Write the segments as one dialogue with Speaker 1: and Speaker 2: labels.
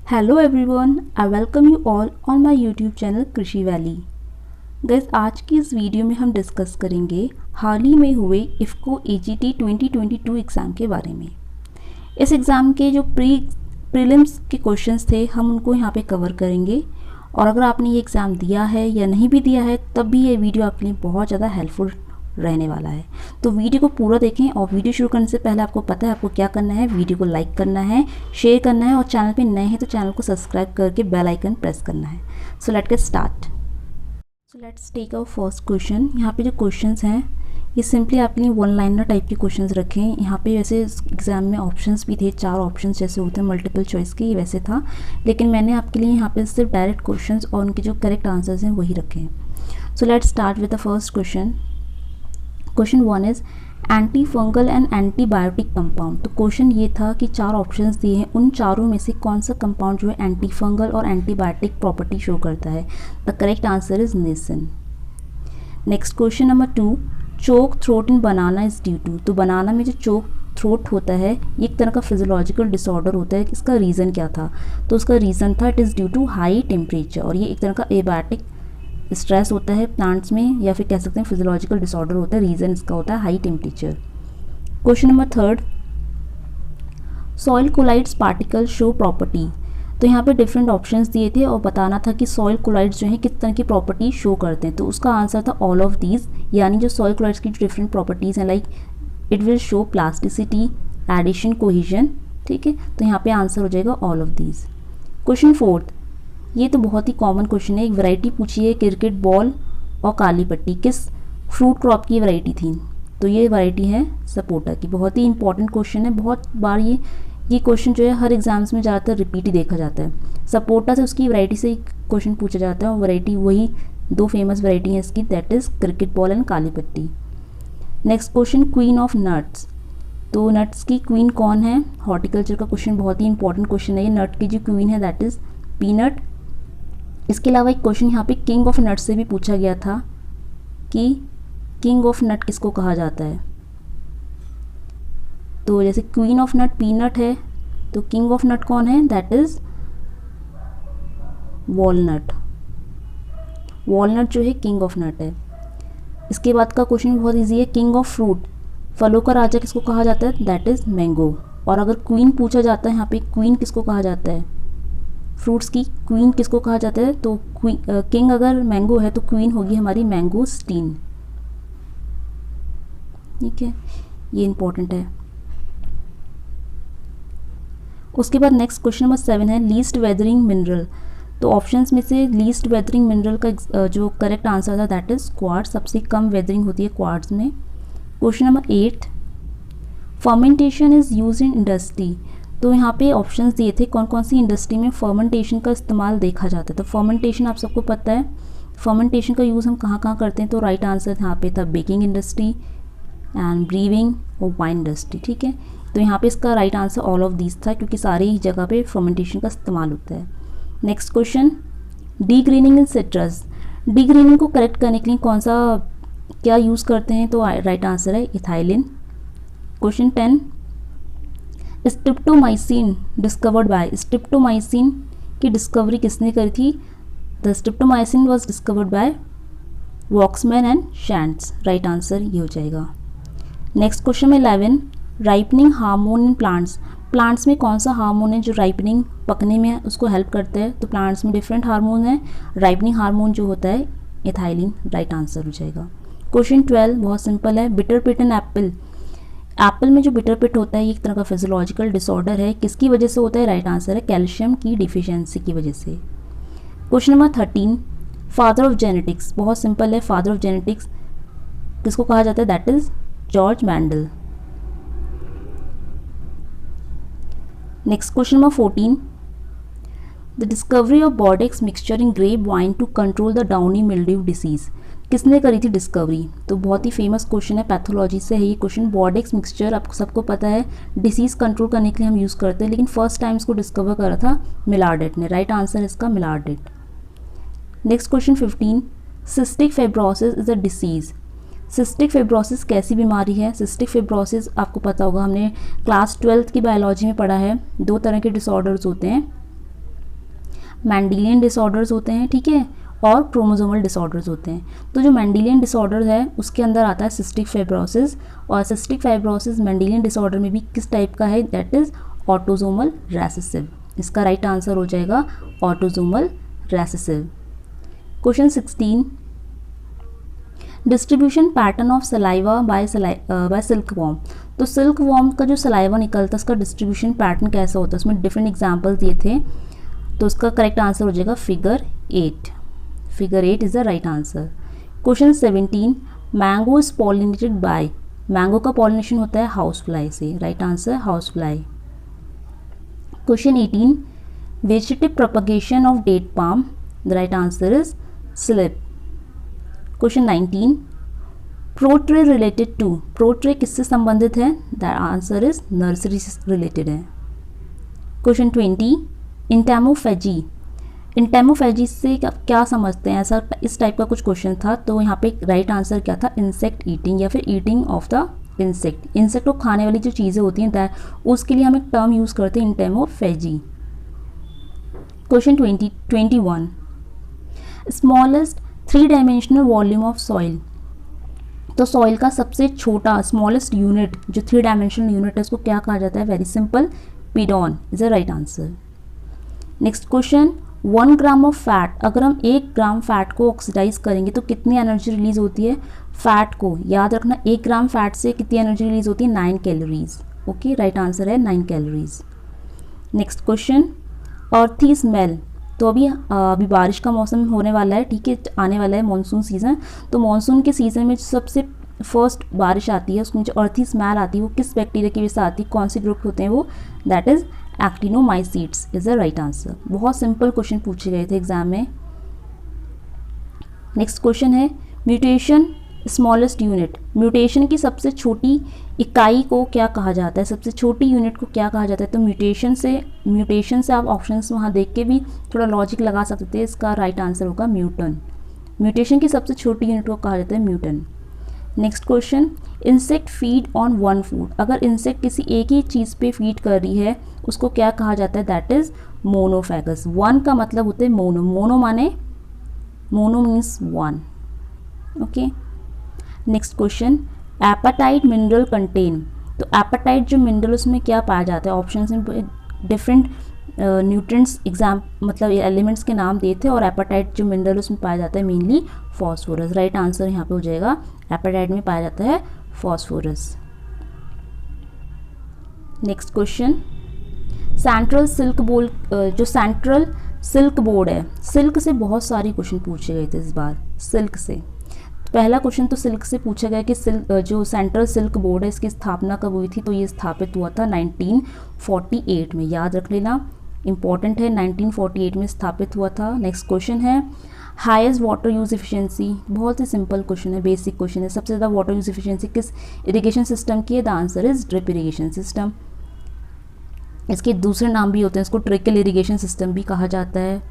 Speaker 1: Hello everyone, I welcome you all on my YouTube channel कृषि valley. Guys, आज की इस वीडियो में हम डिस्कस करेंगे हाल ही में हुए इफ़को एजीटी 2022 एग्ज़ाम के बारे में। इस एग्ज़ाम के जो प्रीलिम्स के क्वेश्चंस थे हम उनको यहाँ पे कवर करेंगे, और अगर आपने ये एग्ज़ाम दिया है या नहीं भी दिया है तब भी ये वीडियो आपके लिए बहुत ज़्यादा हेल्पफुल रहने वाला है। तो वीडियो को पूरा देखें, और वीडियो शुरू करने से पहले आपको पता है आपको क्या करना है। वीडियो को लाइक करना है, शेयर करना है, और चैनल पे नए हैं तो चैनल को सब्सक्राइब करके बेल आइकन प्रेस करना है। So let's get start. So let's take our first question. यहाँ पे जो क्वेश्चंस हैं ये सिंपली आपके लिए वन लाइनर टाइप के क्वेश्चंस रखे हैं। यहाँ पे वैसे एग्जाम में ऑप्शंस भी थे, 4 ऑप्शंस जैसे होते हैं मल्टीपल चॉइस के, ये वैसे था, लेकिन मैंने आपके लिए यहाँ पे सिर्फ डायरेक्ट क्वेश्चंस और उनके जो करेक्ट आंसर्स हैं वही रखे हैं। So let's start with the first question. Question 1 is anti fungal and antibiotic compound. तो क्वेश्चन ये था कि 4 ऑप्शंस दिए हैं, उन चारों में से कौन सा कंपाउंड जो है एंटी फंगल और एंटीबायोटिक प्रॉपर्टी शो करता है। The correct answer is nisin. Next question number 2, choke throat in banana is due to. तो बनाना में जो चोक थ्रोट होता है ये एक तरह का फिजियोलॉजिकल डिसऑर्डर होता है। इसका रीज़न क्या था? तो उसका रीज़न था it is due to high temperature, और ये एक तरह का एबायोटिक स्ट्रेस होता है प्लांट्स में, या फिर कह सकते हैं फिजियोलॉजिकल डिसऑर्डर होता है। रीज़न इसका होता है high temperature. Question number 3, soil colloids particle show property. तो यहाँ पे डिफरेंट ऑप्शंस दिए थे और बताना था कि सॉइल कोलाइड्स जो हैं किस तरह की प्रॉपर्टी शो करते हैं। तो उसका आंसर था ऑल ऑफ दीज, यानी जो सॉइल कोलाइड्स की जो डिफरेंट प्रॉपर्टीज़ हैं, like it will show plasticity, adhesion, cohesion. ठीक है, तो यहाँ पे आंसर हो जाएगा ऑल ऑफ दीज। क्वेश्चन 4, ये तो बहुत ही कॉमन क्वेश्चन है। एक वैरायटी पूछी है क्रिकेट बॉल और काली पट्टी किस फ्रूट क्रॉप की वैरायटी थी? तो ये वैरायटी है सपोटा की। बहुत ही इंपॉर्टेंट क्वेश्चन है, बहुत बार ये क्वेश्चन जो है हर एग्जाम्स में ज़्यादातर रिपीट ही देखा जाता है। सपोटा से उसकी वैरायटी से ही क्वेश्चन पूछा जाता है, और वैरायटी वही 2 फेमस वैरायटी हैं इसकी, that is cricket ball and काली पट्टी। Next question, queen of nuts. तो नट्स की क्वीन कौन है? हॉर्टिकल्चर का क्वेश्चन, बहुत ही इंपॉर्टेंट क्वेश्चन है ये। नट की जो क्वीन है दैट इज़ पीनट। इसके अलावा एक क्वेश्चन यहाँ पे किंग ऑफ नट से भी पूछा गया था कि किंग ऑफ नट किसको कहा जाता है। तो जैसे क्वीन ऑफ नट पीनट है, तो किंग ऑफ नट कौन है? That is walnut. वॉलनट जो है किंग ऑफ नट है। इसके बाद का क्वेश्चन बहुत इजी है, किंग ऑफ फ्रूट, फलों का राजा किसको कहा जाता है? That is mango. और अगर क्वीन पूछा जाता है यहाँ पे, क्वीन किसको कहा जाता है? फ्रूट्स की क्वीन किसको कहा जाता है? तो किंग अगर मैंगो है तो क्वीन होगी हमारी मैंगोस्टीन। ठीक है, ये इंपॉर्टेंट है। उसके बाद नेक्स्ट क्वेश्चन नंबर 7 है लीस्ट वेदरिंग मिनरल। तो ऑप्शंस में से लीस्ट वेदरिंग मिनरल का जो करेक्ट आंसर था दैट इज क्वार्ट्ज। सबसे कम वेदरिंग होती है क्वार्ट्ज में। Question number 8, fermentation is use in industry. तो यहाँ पे ऑप्शंस दिए थे कौन कौन सी इंडस्ट्री में फर्मेंटेशन का इस्तेमाल देखा जाता है। तो फर्मेंटेशन आप सबको पता है, फर्मेंटेशन का यूज़ हम कहाँ कहाँ करते हैं। तो राइट आंसर यहाँ पे था बेकिंग इंडस्ट्री एंड ब्रीविंग और वाइन इंडस्ट्री। ठीक है, तो यहाँ पे इसका right answer all of these था, क्योंकि सारी ही जगह पे फर्मेंटेशन का इस्तेमाल होता है। नेक्स्ट क्वेश्चन, डी ग्रीनिंग इन सिट्रस। डी ग्रीनिंग को करेक्ट करने के लिए कौन सा क्या यूज़ करते हैं? तो राइट आंसर है ethylene. Question 10, streptomycin discovered by. Streptomycin की डिस्कवरी किसने करी थी? The streptomycin was discovered by Waksman and Schatz. Right answer ये हो जाएगा। नेक्स्ट क्वेश्चन में 11, ripening hormone in plants. Plants में कौन सा हार्मोन है जो राइपनिंग पकने में उसको हेल्प करता है? तो प्लांट्स में डिफरेंट हार्मोन है, राइपनिंग हार्मोन जो होता है इथाइलिन। राइट आंसर हो जाएगा। क्वेश्चन 12 बहुत सिंपल है, बिटर पिट इन एप्पल। एप्पल में जो बिटर पिट होता है ये एक तरह का फिजियोलॉजिकल डिसऑर्डर है, किसकी वजह से होता है? राइट आंसर है कैल्शियम की डिफिशियंसी की वजह से। Question number 13, father of genetics. बहुत सिंपल है, फादर ऑफ जेनेटिक्स किसको कहा जाता है? That is George Mendel. Next question number 14, the discovery of Bordeaux mixture in grape vine to control the downy mildew disease. किसने करी थी डिस्कवरी? तो बहुत ही फेमस क्वेश्चन है, पैथोलॉजी से है ये क्वेश्चन। बॉडेक्स मिक्सचर आपको सबको पता है डिसीज़ कंट्रोल करने के लिए हम यूज़ करते हैं, लेकिन फर्स्ट टाइम इसको डिस्कवर करा था मिलार्डेट ने। राइट आंसर इसका Millardet. Next question 15, cystic fibrosis is a disease. Cystic fibrosis कैसी बीमारी है? सिस्टिक फाइब्रोसिस आपको पता होगा, हमने क्लास 12th की बायोलॉजी में पढ़ा है। 2 तरह के डिसऑर्डर्स होते हैं, मेंडेलियन डिसऑर्डर्स होते हैं, ठीक है, और क्रोमोसोमल डिसऑर्डर्स होते हैं। तो जो मेंडेलियन डिसऑर्डर है उसके अंदर आता है सिस्टिक फाइब्रोसिस, और सिस्टिक फाइब्रोसिस मेंडेलियन डिसऑर्डर में भी किस टाइप का है, दैट इज ऑटोसोमल रेसेसिव। इसका राइट आंसर हो जाएगा autosomal recessive. Question 16, distribution pattern of saliva by silk worm. तो सिल्क वॉर्म का जो सलाइवा निकलता है उसका डिस्ट्रीब्यूशन पैटर्न कैसा होता है, उसमें डिफरेंट एग्जाम्पल्स दिए थे। तो उसका करेक्ट आंसर हो जाएगा figure 8। Figure 8 is the right answer. Question 17, mango is pollinated by. Mango का पॉलिनेशन होता है हाउस फ्लाई से, right answer house fly. Question 18, vegetative propagation of date palm, the right answer is slip. Question 19, protray related to. Protray किससे संबंधित है, the answer is nursery से related है। Question 20, entomophagy. Entomophagy से क्या समझते हैं, ऐसा इस टाइप का कुछ क्वेश्चन था। तो यहाँ पे राइट आंसर क्या था, इंसेक्ट ईटिंग या फिर eating of the insect. Insect को खाने वाली जो चीज़ें होती हैं उसके लिए हम एक टर्म यूज़ करते हैं entomophagy. Question 21, smallest 3 dimensional volume of soil. तो सॉइल का सबसे छोटा स्मॉलेस्ट यूनिट जो 3 डायमेंशनल यूनिट है उसको क्या कहा जाता है, very simple, pedon is the right answer. Next question, 1 gram of fat. अगर हम 1 ग्राम फैट को ऑक्सीडाइज करेंगे तो कितनी एनर्जी रिलीज होती है, फैट को याद रखना, 1 ग्राम फैट से कितनी एनर्जी रिलीज होती है, 9 कैलोरीज। ओके, राइट आंसर है 9 कैलोरीज। नेक्स्ट क्वेश्चन, अर्थी स्मेल। तो अभी बारिश का मौसम होने वाला है, ठीक है, आने वाला है मानसून सीज़न। तो मानसून के सीज़न में सबसे फर्स्ट बारिश आती है उसमें जो अर्थी स्मेल आती है वो किस बैक्टीरिया की वजह से आती है, कौन से ग्रुप होते हैं वो, that is एक्टिनोमाइसीट्स is the right answer. बहुत सिंपल क्वेश्चन पूछे गए थे एग्जाम में। नेक्स्ट क्वेश्चन है, म्यूटेशन स्मॉलेस्ट यूनिट। म्यूटेशन की सबसे छोटी इकाई को क्या कहा जाता है, सबसे छोटी यूनिट को क्या कहा जाता है। तो म्यूटेशन से आप ऑप्शंस वहाँ देख के भी थोड़ा लॉजिक लगा सकते हैं। इसका राइट आंसर होगा म्यूटन। म्यूटेशन की सबसे छोटी यूनिट को कहा जाता है muton. Next question, insect feed on one food. अगर इंसेक्ट किसी एक ही चीज़ पे फीड कर रही है उसको क्या कहा जाता है, दैट इज मोनोफैगस। वन का मतलब होता है मोनो, मोनो माने mono means one. Okay, next question, apatite mineral contain. तो एपेटाइट जो मिनरल उसमें क्या पाया जाता है, ऑप्शन में डिफरेंट न्यूट्रिएंट्स मतलब एलिमेंट्स के नाम दिए थे, और एपेटाइट जो मिनरल उसमें पाया जाता है मेनली फॉस्फोरस। राइट आंसर यहाँ पे हो जाएगा, एपेटाइट में पाया जाता है phosphorus. Next question, central silk board. जो सेंट्रल सिल्क बोर्ड है, सिल्क से बहुत सारे क्वेश्चन पूछे गए थे इस बार सिल्क से। पहला क्वेश्चन तो सिल्क से पूछा गया कि जो सेंट्रल सिल्क बोर्ड है इसकी स्थापना कब हुई थी। तो ये स्थापित हुआ था 1948 में, याद रख लेना, इंपॉर्टेंट है, 1948 में स्थापित हुआ था। नेक्स्ट क्वेश्चन है, हाईएस्ट वाटर यूज एफिशिएंसी। बहुत ही सिंपल क्वेश्चन है, बेसिक क्वेश्चन है। सबसे ज़्यादा वाटर यूज एफिशिएंसी किस इरिगेशन सिस्टम की है, the answer is drip irrigation system. इसके दूसरे नाम भी होते हैं, इसको ट्रिकल इरिगेशन सिस्टम भी कहा जाता है।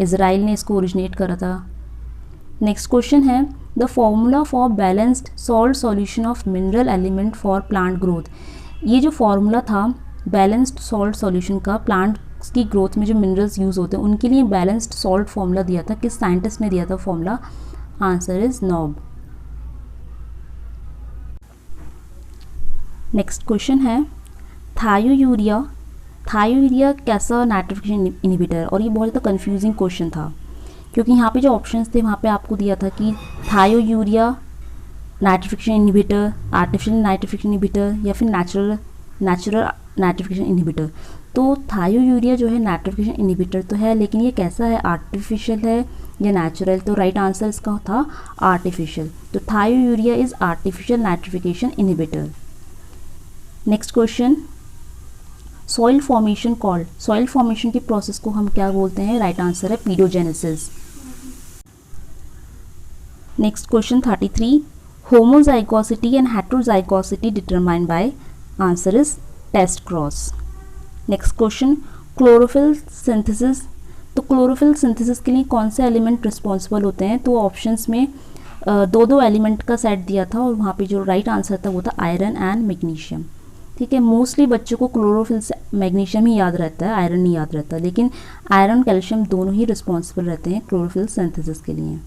Speaker 1: इजराइल ने इसको ओरिजिनेट करा था। नेक्स्ट क्वेश्चन है, the formula for balanced salt solution of mineral element for plant growth. ये जो फॉर्मूला था बैलेंस्ड सॉल्ट सॉल्यूशन का, प्लांट की ग्रोथ में जो मिनरल्स यूज़ होते हैं उनके लिए बैलेंस्ड सॉल्ट फॉर्मूला दिया था, किस साइंटिस्ट ने दिया था formula, answer is knob. Next question है, थायोयूरिया। थायोयूरिया कैसा नाइट्रिफिकेशन इनहिबिटर, और ये बहुत ज़्यादा कंफ्यूजिंग क्वेश्चन था क्योंकि यहाँ पे जो ऑप्शंस थे वहाँ पे आपको दिया था कि thiourea nitrification inhibitor, artificial nitrification inhibitor या फिर नेचुरल नाइट्रिफिकेशन इनहिबिटर। तो थायोयूरिया जो है नाइट्रिफिकेशन इनहिबिटर तो है, लेकिन ये कैसा है, आर्टिफिशियल है या नेचुरल। तो राइट आंसर इसका था आर्टिफिशियल। तो thiourea is artificial nitrification inhibitor. Next question, soil formation called. Soil formation की प्रोसेस को हम क्या बोलते हैं, राइट आंसर है pedogenesis. Next question 33, homozygosity and heterozygosity determined by, answer is test cross. Next question, chlorophyll synthesis. तो chlorophyll synthesis के लिए कौन से एलिमेंट रिस्पॉन्सिबल होते हैं। तो ऑप्शंस में दो एलिमेंट का सेट दिया था और वहाँ पे जो राइट आंसर था वो था आयरन एंड मैग्नीशियम। ठीक है, मोस्टली बच्चों को क्लोरोफिल से मैग्नीशियम ही याद रहता है, आयरन नहीं याद रहता, लेकिन आयरन कैल्शियम दोनों ही रिस्पॉन्सिबल रहते हैं क्लोरोफिल सिंथेसिस के लिए।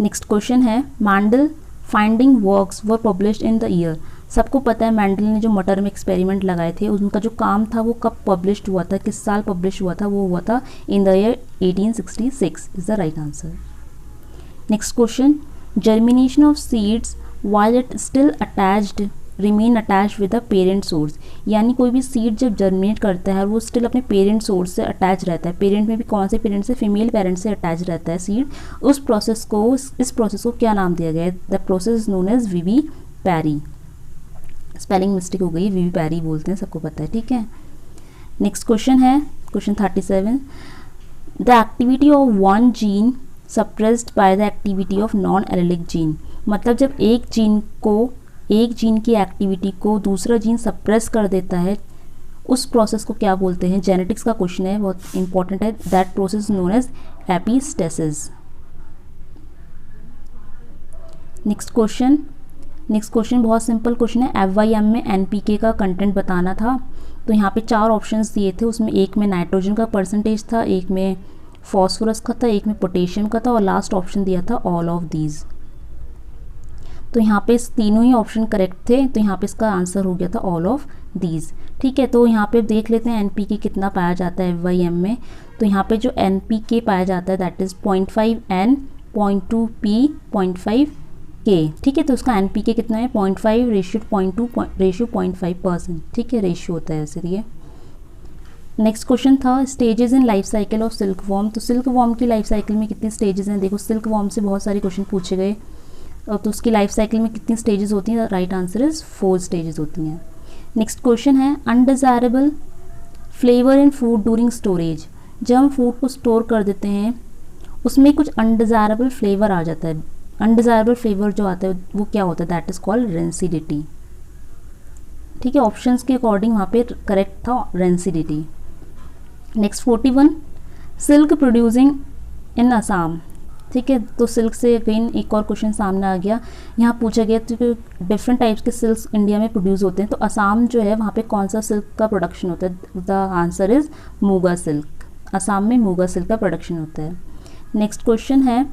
Speaker 1: नेक्स्ट क्वेश्चन है, Mendel finding works were published in the year. सबको पता है मैंडल ने जो मटर में एक्सपेरिमेंट लगाए थे उनका जो काम था वो कब पब्लिश्ड हुआ था, किस साल पब्लिश हुआ था, वो हुआ था इन the year 1866 is the right answer. Next question, germination of seeds while it still attached remain attach with the parent source. यानी कोई भी सीड जब जर्मिनेट करता है वो स्टिल अपने पेरेंट सोर्स से अटैच रहता है। पेरेंट में भी कौन से पेरेंट से, फीमेल पेरेंट से अटैच रहता है सीड। उस प्रोसेस को, इस प्रोसेस को क्या नाम दिया गया है? The process known as vivipary. Spelling mistake हो गई, विवी पैरी बोलते हैं, सबको पता है, ठीक है। नेक्स्ट क्वेश्चन है question 37, the activity of one gene suppressed by the activity of non allylic gene. मतलब जब एक जीन की एक्टिविटी को दूसरा जीन सप्रेस कर देता है, उस प्रोसेस को क्या बोलते हैं? जेनेटिक्स का क्वेश्चन है, बहुत इंपॉर्टेंट है। That process known as epistasis. Next question बहुत सिंपल क्वेश्चन है। FYM में NPK का कंटेंट बताना था, तो यहाँ पे 4 ऑप्शंस दिए थे, उसमें एक में नाइट्रोजन का परसेंटेज था, एक में फॉस्फोरस का था, एक में पोटेशियम का था, और लास्ट ऑप्शन दिया था ऑल ऑफ दीज। तो यहाँ पे तीनों ही ऑप्शन करेक्ट थे, तो यहाँ पे इसका आंसर हो गया था ऑल ऑफ दीज। ठीक है, तो यहाँ पे देख लेते हैं NPK कितना पाया जाता है FYM में। तो यहाँ पे जो NPK पाया जाता है that is 0.5 N, 0.2 P, 0.5 K। ठीक है, तो उसका NPK कितना है? 0.5 रेशियो 0.2 रेशियो 0.5%। ठीक है, रेशियो होता है ऐसे। ये नेक्स्ट क्वेश्चन था, stages in life cycle of silk worm. तो सिल्क वॉर्म की लाइफ साइकिल में कितनी स्टेजेस हैं? देखो, सिल्क वॉर्म से बहुत सारे क्वेश्चन पूछे गए, तो उसकी लाइफ साइकिल में कितनी स्टेजेस होती हैं? राइट आंसर इज 4 स्टेजेस होती हैं। नेक्स्ट क्वेश्चन है, अनडिजायरेबल फ्लेवर इन फूड ड्यूरिंग स्टोरेज। जब हम फूड को स्टोर कर देते हैं उसमें कुछ अनडिजायरेबल फ्लेवर आ जाता है। अनडिजायरेबल फ्लेवर जो आता है वो क्या होता है? That is called rancidity. ठीक है, ऑप्शंस के अकॉर्डिंग वहाँ पे करेक्ट था rancidity. Next 41, silk producing in Assam. ठीक है, तो सिल्क से अगेन एक और क्वेश्चन सामने आ गया। यहाँ पूछा गया तो डिफरेंट टाइप्स के सिल्क इंडिया में प्रोड्यूस होते हैं, तो असम जो है वहाँ पे कौन सा सिल्क का प्रोडक्शन होता है? The answer is Muga silk. Assam में मूगा सिल्क का प्रोडक्शन होता है। नेक्स्ट क्वेश्चन है,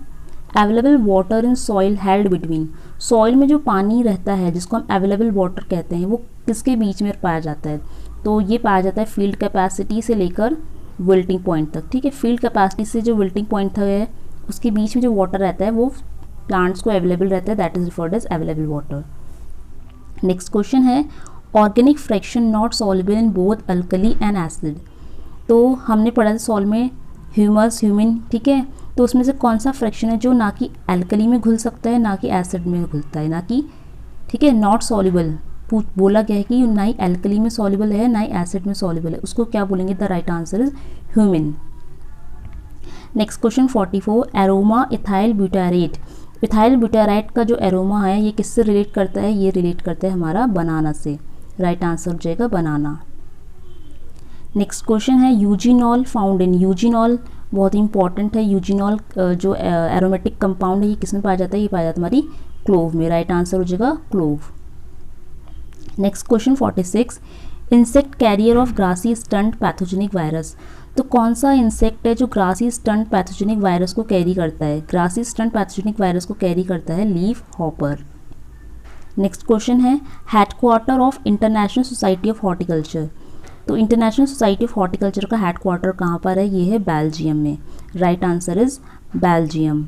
Speaker 1: available water in soil held between. Soil में जो पानी रहता है जिसको हम अवेलेबल वाटर कहते हैं वो किसके बीच में पाया जाता है? तो ये पाया जाता है फील्ड कैपेसिटी से लेकर विल्टिंग पॉइंट तक। ठीक है, फील्ड कैपेसिटी से जो विल्टिंग पॉइंट तक है उसके बीच में जो वाटर रहता है वो प्लांट्स को अवेलेबल रहता है, that is referred as available water. Next question है, organic fraction not soluble in both alkali and acid. तो हमने पढ़ा था सॉल्व में ह्यूमस, ह्यूमिन। ठीक है, तो उसमें से कौन सा फ्रैक्शन है जो ना कि अल्कली में घुल सकता है ना कि एसिड में घुलता है, ना कि, ठीक है, नॉट सॉल्युबल बोला गया है कि ना ही अल्कली में सॉल्युबल है ना ही एसिड में सॉल्युबल है, उसको क्या बोलेंगे? The right answer is humin. Next question 44, aroma ethyl butyrate. Ethyl butyrate का जो एरोमा है ये किससे रिलेट करता है? ये रिलेट करता है हमारा बनाना से। राइट आंसर हो जाएगा बनाना। नेक्स्ट क्वेश्चन है, यूजिनॉल फाउंड इन। यूजिनॉल बहुत इंपॉर्टेंट है। यूजिनॉल जो एरोमेटिक कंपाउंड है ये किसमें पाया जाता है? ये पाया जाता है हमारी क्लोव में। राइट आंसर हो जाएगा clove. Next question 46, insect carrier of grassy stunt pathogenic virus. तो कौन सा इंसेक्ट है जो ग्रासी स्टंट पैथोजेनिक वायरस को कैरी करता है? ग्रासी स्टंट पैथोजेनिक वायरस को कैरी करता है लीफ हॉपर। नेक्स्ट क्वेश्चन है, headquarter of International Society of Horticulture. तो इंटरनेशनल सोसाइटी ऑफ हॉर्टिकल्चर का हेडक्वार्टर कहाँ पर है? ये है बेल्जियम में। Right answer is Belgium.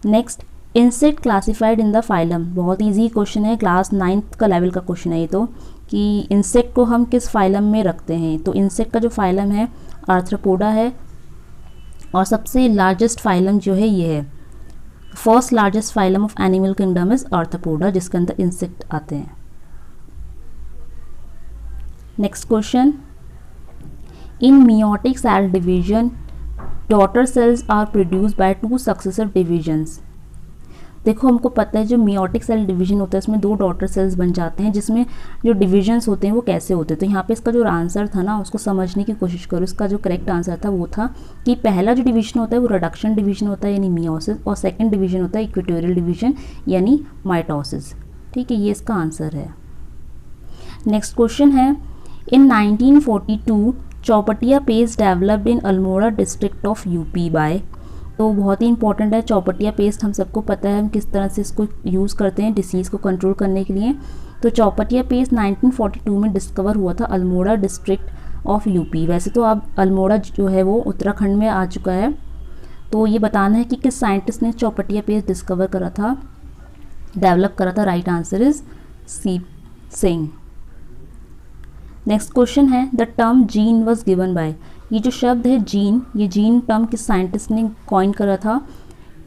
Speaker 1: Next, insect classified in the phylum. बहुत इजी क्वेश्चन है, क्लास 9th का लेवल का क्वेश्चन है ये तो, कि इंसेक्ट को हम किस फाइलम में रखते हैं? तो इंसेक्ट का जो फाइलम है आर्थ्रोपोडा है, और सबसे लार्जेस्ट फाइलम जो है ये है, first largest phylum of animal kingdom is Arthropoda, जिसके अंदर इंसेक्ट आते हैं। Next question, in meiotic cell division daughter cells are produced by 2 successive divisions. देखो, हमको पता है जो मियोटिक सेल डिवीजन होता है उसमें 2 डॉटर सेल्स बन जाते हैं, जिसमें जो डिविजन्स होते हैं वो कैसे होते हैं? तो यहाँ पे इसका जो आंसर था ना उसको समझने की कोशिश करो। इसका जो करेक्ट आंसर था वो था कि पहला जो डिवीजन होता है वो रिडक्शन डिवीजन होता है यानी मियोसिस, और सेकंड डिवीजन होता है इक्वेटोरियल डिवीजन यानी माइटोसिस। ठीक है, ये इसका आंसर है। नेक्स्ट क्वेश्चन है, in 1942 Chaupatia pest developed in Almora district of UP by. तो बहुत ही इंपॉर्टेंट है चौपटिया पेस्ट, हम सबको पता है हम किस तरह से इसको यूज़ करते हैं डिसीज़ को कंट्रोल करने के लिए। तो चौपटिया पेस्ट 1942 में डिस्कवर हुआ था अल्मोड़ा डिस्ट्रिक्ट ऑफ यूपी। वैसे तो अब अल्मोड़ा जो है वो उत्तराखंड में आ चुका है, तो ये बताना है कि किस साइंटिस्ट ने चौपटिया पेस्ट डिस्कवर करा था, डेवलप करा था। राइट आंसर इज सीप सिंह। नेक्स्ट क्वेश्चन है, the term gene was given by. ये जो शब्द है जीन, ये जीन टर्म किस साइंटिस्ट ने कॉइन करा था?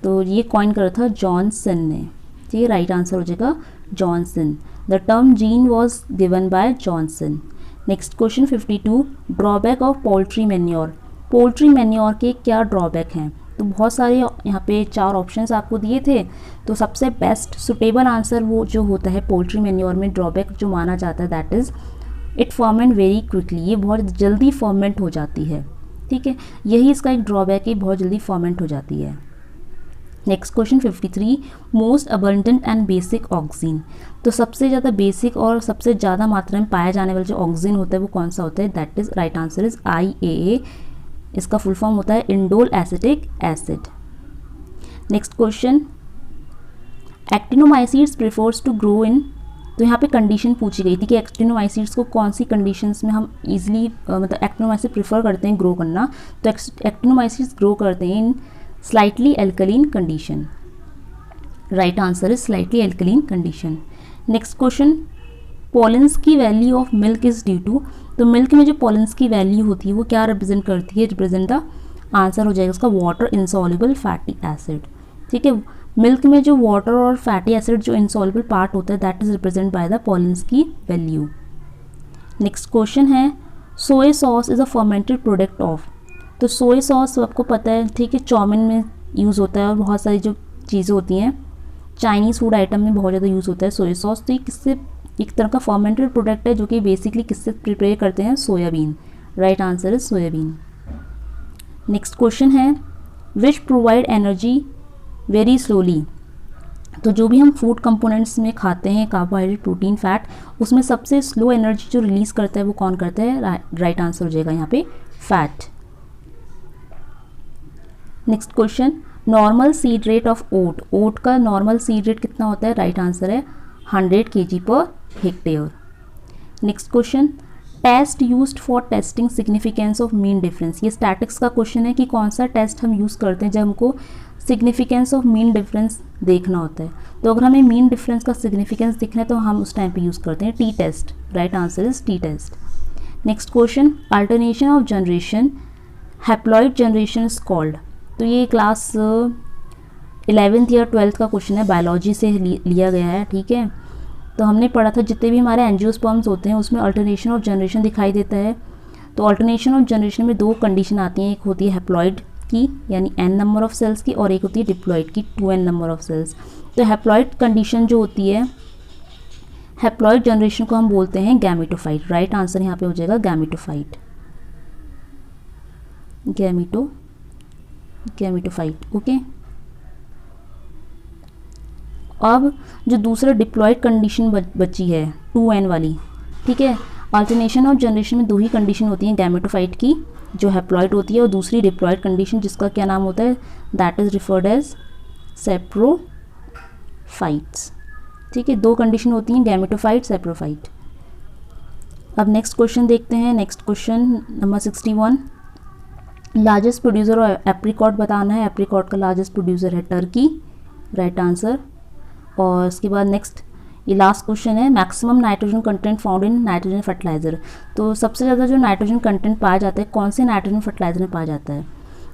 Speaker 1: तो ये कॉइन करा था जॉनसन ने। ठीक है, राइट आंसर हो जाएगा Johnson. The term gene was given by Johnson. Next question 52, drawback of poultry manure. Poultry manure के क्या ड्रॉबैक हैं? तो बहुत सारे यहाँ पे 4 ऑप्शंस आपको दिए थे, तो सबसे बेस्ट सुटेबल आंसर वो जो होता है पोल्ट्री मैन्योर में ड्रॉबैक जो माना जाता है that is it ferment very quickly. ये बहुत जल्दी फर्मेंट हो जाती है। ठीक है, यही इसका एक ड्रॉबैक है, बहुत जल्दी फर्मेंट हो जाती है। Next question 53, most abundant and basic oxygen. तो सबसे ज़्यादा बेसिक और सबसे ज़्यादा मात्रा में पाया जाने वाला जो ऑक्सीजन होता है वो कौन सा होता है? That is right answer is IAA। इसका फुल फॉर्म होता है indole acetic acid. Next question, actinomycetes prefers to grow in. तो यहाँ पे कंडीशन पूछी गई थी कि एक्टिनोमाइसीड्स को कौन सी कंडीशंस में हम इजीली मतलब एक्टिनोमाइसिड प्रेफर करते हैं ग्रो करना। तो एक्टिनोमाइसीड्स ग्रो करते हैं in slightly alkaline condition. Right answer is slightly alkaline condition. Next question, Polenske की value of milk is due to. तो मिल्क में जो पॉलेंस की वैल्यू होती है वो क्या रिप्रेजेंट करती है? रिप्रेजेंट द आंसर हो जाएगा उसका वाटर इंसॉल्युबल फैटी एसिड। ठीक है, मिल्क में जो वाटर और फैटी एसिड जो इंसॉल्युबल पार्ट होता है that is represent by the pollens की वैल्यू। नेक्स्ट क्वेश्चन है, soya sauce is a fermented product of. तो सोया सॉस आपको पता है, ठीक है, चाउमीन में यूज़ होता है और बहुत सारी जो चीज़ें होती हैं चाइनीज़ फूड आइटम में बहुत ज़्यादा यूज़ होता है सोया सॉस। तो ये किससे एक तरह का फर्मेंटेड प्रोडक्ट है जो कि बेसिकली किससे प्रिपेयर करते हैं? Soybean. Right answer is soybean. Next question है, which provide energy very slowly. तो जो भी हम फूड कंपोनेंट्स में खाते हैं कार्बोहाइड्रेट प्रोटीन फैट, उसमें सबसे स्लो एनर्जी जो रिलीज करता है वो कौन करता है? राइट आंसर हो जाएगा यहाँ पे fat. Next question, normal seed rate of oat. Oat का नॉर्मल सीड रेट कितना होता है? राइट आंसर है 100 kg पर hectare. Next question, test used for testing significance of mean difference. ये स्टैटिक्स का क्वेश्चन है कि कौन सा टेस्ट हम यूज़ करते हैं जब हमको सिग्निफिकेंस ऑफ मीन डिफरेंस देखना होता है। तो अगर हमें मीन डिफरेंस का सिग्निफिकेंस दिखना है तो हम उस टाइम पे यूज़ करते हैं T test. Right answer is T test. Next question, alternation of generation haploid generation is called. तो ये क्लास 11th या 12th का क्वेश्चन है, बायोलॉजी से लिया गया है। ठीक है, तो हमने पढ़ा था जितने भी हमारे एंजियोस्पर्म्स होते हैं उसमें अल्टरनेशन ऑफ जनरेशन दिखाई देता है। तो अल्टरनेशन ऑफ जनरेशन में 2 कंडीशन आती हैं, एक होती है हैप्लॉइड की यानी n नंबर ऑफ सेल्स की, और एक होती है डिप्लॉइड की 2n नंबर ऑफ सेल्स। तो हैप्लॉइड कंडीशन जो होती है, हैप्लॉइड जनरेशन को हम बोलते हैं गैमेटोफाइट। राइट आंसर यहाँ पे हो जाएगा गैमेटोफाइट। गैमेटोफाइट। ओके, अब जो दूसरा डिप्लॉइड कंडीशन बची है 2n वाली, ठीक है, अल्टरनेशन ऑफ जनरेशन में 2 ही कंडीशन होती हैं, गैमेटोफाइट की जो हैप्लॉइड होती है और दूसरी डिप्लॉइड कंडीशन जिसका क्या नाम होता है? That is referred as saprophytes. ठीक है, 2 कंडीशन होती हैं, गैमेटोफाइट, सेप्रोफाइट। अब नेक्स्ट क्वेश्चन देखते हैं। Next question number 61, largest producer और एप्रिकॉट बताना है। एप्रिकॉट का लार्जेस्ट प्रोड्यूसर है टर्की। Right answer. और उसके बाद नेक्स्ट ये लास्ट क्वेश्चन है, maximum nitrogen content found in nitrogen fertilizer. तो सबसे ज़्यादा जो नाइट्रोजन कंटेंट पाया जाता है कौन से नाइट्रोजन फर्टिलाइजर में पाया जाता है?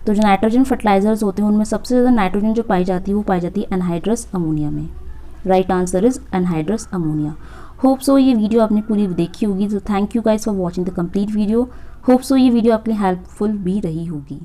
Speaker 1: तो जो नाइट्रोजन फर्टिलाइजर्स होते हैं उनमें सबसे ज़्यादा नाइट्रोजन जो पाई जाती है वो पाई जाती है एनहाइड्रस अमोनिया में। Right answer is anhydrous ammonia. Hope so ये वीडियो आपने पूरी देखी होगी। तो thank you guys for watching the complete video. Hope so ये वीडियो आपके लिए हेल्पफुल भी रही होगी।